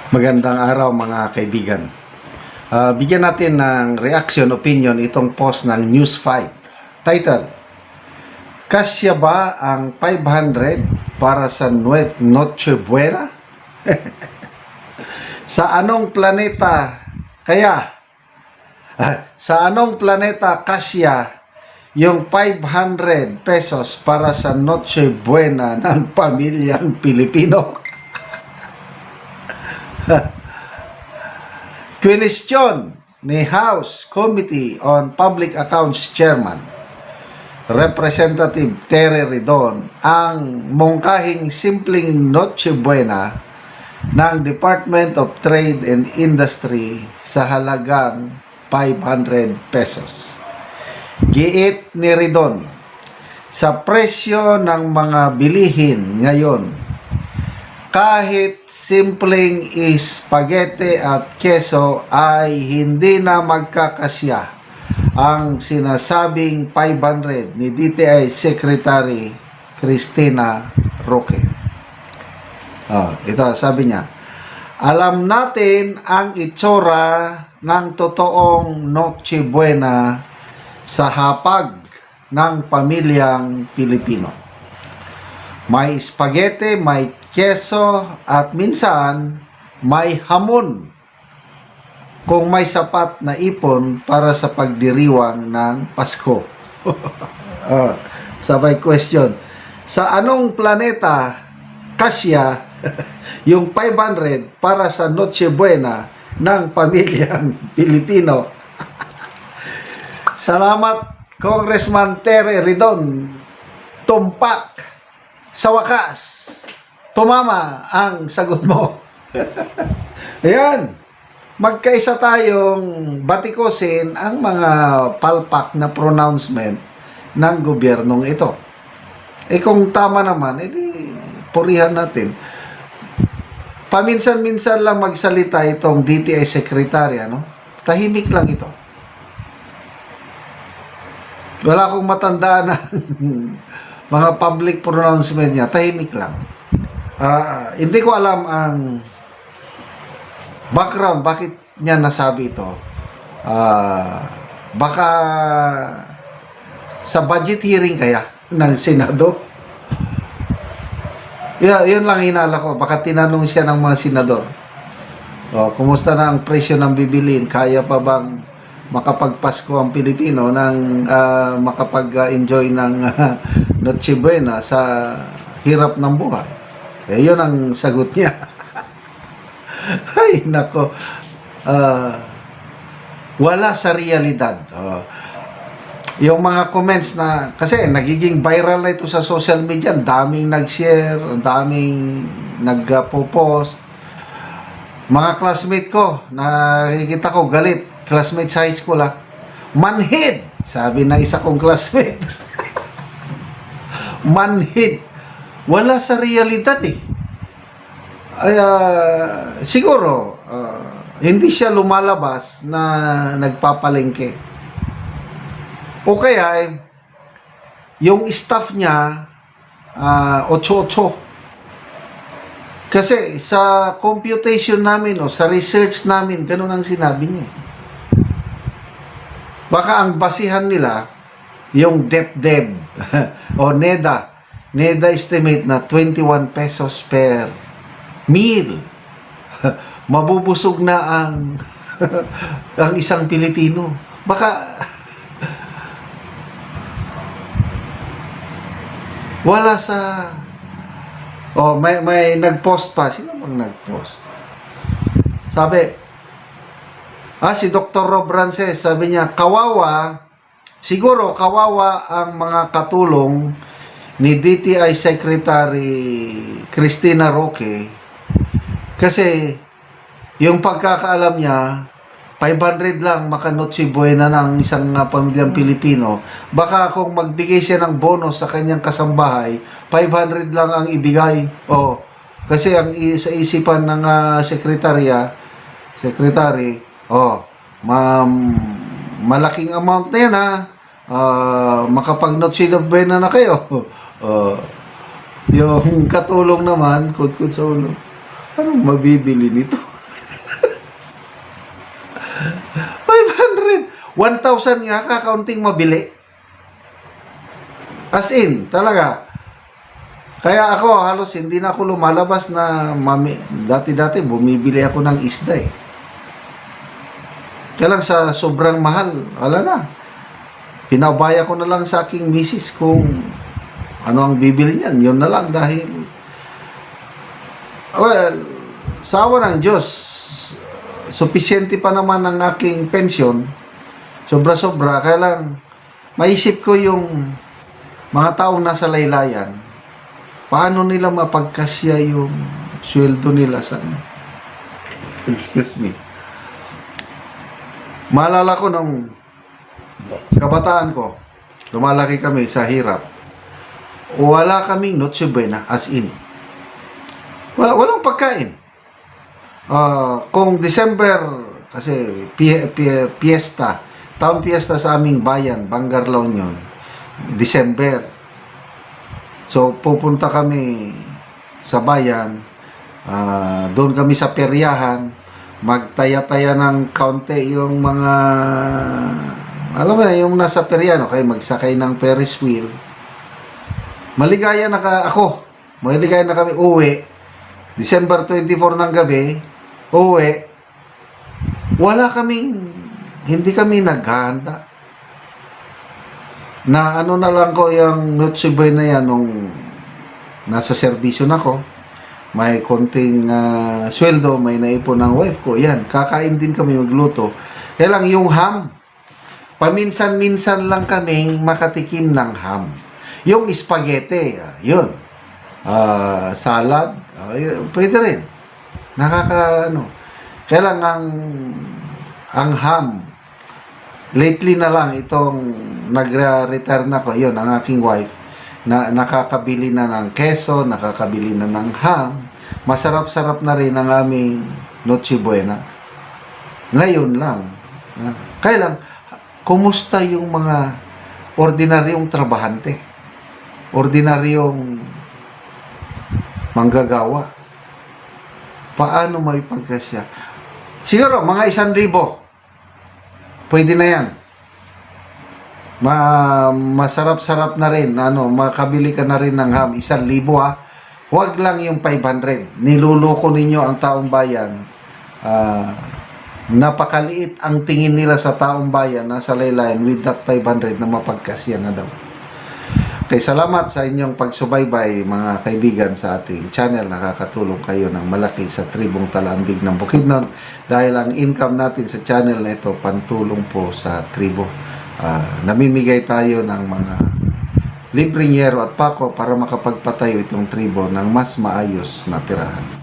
Magandang araw mga kaibigan. Bigyan natin ng reaction, opinion itong post ng News 5. Title, Kasya ba ang 500 para sa Noche Buena? Sa anong planeta sa anong planeta kasya yung 500 pesos para sa Noche Buena ng pamilyang Pilipino? Question ni House Committee on Public Accounts Chairman Representative Tere Ridon ang mungkahing simpleng Noche Buena ng Department of Trade and Industry sa halagang 500 pesos. Giit ni Ridon, sa presyo ng mga bilihin ngayon, kahit simpleng spaghetti at keso ay hindi na magkakasya ang sinasabing 500 ni DTI Secretary Cristina Roque. Ito, sabi niya, alam natin ang itsura ng totoong Noche Buena sa hapag ng pamilyang Pilipino. May spaghetti, may keso at minsan may hamon kung may sapat na ipon para sa pagdiriwang ng Pasko. Sabay question, sa anong planeta kasya yung 500 para sa Noche Buena ng pamilyang Pilipino? Salamat, Congressman Tere Ridon. Tumpak, sa wakas tumama ang sagot mo. Ayan, magkaisa tayong batikusin ang mga palpak na pronouncement ng gobyernong ito. Kung tama naman, edi purihan natin. Paminsan-minsan lang magsalita itong DTI Secretary, tahimik lang ito. Wala akong matandaan na mga public pronouncement niya, tahimik lang. Hindi ko alam ang background, bakit niya nasabi ito. Baka sa budget hearing kaya ng Senado. Yun lang hinala ko. Baka tinanong siya ng mga senador. Kumusta na ang presyo ng bibilin? Kaya pa bang makapagpasko ang Pilipino ng makapag-enjoy ng Noche Buena sa hirap ng buhay? Yun ang sagot niya. Ay, nako. Wala sa realidad. Yung mga comments na, kasi nagiging viral na ito sa social media, daming nag-share, daming nag-post. Mga classmate ko, nakikita ko galit, classmate sa high school manhid, sabi ng isa kong classmate. Manhid. Wala sa realidad siguro hindi siya lumalabas na nagpapalengke. O kaya yung staff niya 8-8. Kasi sa computation namin o sa research namin, ganun ang sinabi niya. Baka ang basihan nila yung DepDev o NEDA estimate na 21 pesos per meal. Mabubusog na ang ang isang Pilipino. Baka wala sa may nag-post pa. Sino bang nag-post? Sabi, si Dr. Rob Rances, sabi niya, siguro kawawa ang mga katulong ni DTI Secretary Cristina Roque kasi yung pagkakaalam niya 500 lang maka-Noche Buena ng isang pamilyang Pilipino. Baka kung magbigay siya ng bonus sa kanyang kasambahay, 500 lang ang ibigay. Kasi ang sa isipan ng secretary, malaking amount na yan makapag-Noche Buena na kayo. Yung katulong naman, kut sa ulo, anong mabibili nito? 1,000 nga kakaunting mabili. As in, talaga. Kaya ako, halos hindi na ako lumalabas na dati-dati bumibili ako ng isda eh. Kaya lang sa sobrang mahal, wala na. Pinabaya ko na lang sa aking misis kung ano ang bibili niyan. Yun na lang dahil, well, sa awa ng Diyos, sufisyente pa naman ang aking pensyon. Sobra-sobra. Kaya lang, maisip ko yung mga taong nasa laylayan, paano nila mapagkasya yung sweldo nila sa excuse me. Maalala ko nung kabataan ko, lumalaki kami sa hirap. Wala kaming Noche Buena, as in. Walang pagkain. Kung December, kasi fiesta, taong fiesta sa aming bayan, Bangarlaon yun, December. So, pupunta kami sa bayan, doon kami sa peryahan, magtaya-taya ng kaunti yung mga, alam mo na, yung nasa peryahan, okay, magsakay ng Ferris wheel. Maligaya na maligaya na kami uwi. December 24 ng gabi, uwi. Hindi kami naghahanda. Na ano na lang ko yung Noche Buena yan nung nasa serbisyo na ko. May konting sweldo, may naipon ng wife ko. Yan, kakain din kami magluto. Kaya lang yung ham, paminsan-minsan lang kaming makatikim ng ham. Yung spaghetti, yun. Salad, pwede rin. Kaya lang ang ham, lately na lang itong nagre-retire na ko, yun, ang aking wife, na nakakabili na ng keso, nakakabili na ng ham, masarap-sarap na rin ang aming Noche Buena. Ngayon lang. Kaya lang, kumusta yung mga ordinaryong trabahante? Ordinaryong manggagawa? Paano may pagkasya? Siguro, mga 1,000. Pwede na yan. Masarap-sarap na rin, makabili ka na rin ng ham, 1,000 ha. Huwag lang yung 500. Niluloko ninyo ang taong bayan. Napakaliit ang tingin nila sa taong bayan na sa laylayan with that 500 na mapagkasya na daw. Okay, salamat sa inyong pagsubaybay mga kaibigan sa ating channel. Nakakatulong kayo ng malaki sa tribong Talandig ng Bukidnon dahil ang income natin sa channel na ito pantulong po sa tribo. Namimigay tayo ng mga libreng yero at pako para makapagpatayo itong tribo ng mas maayos na tirahan.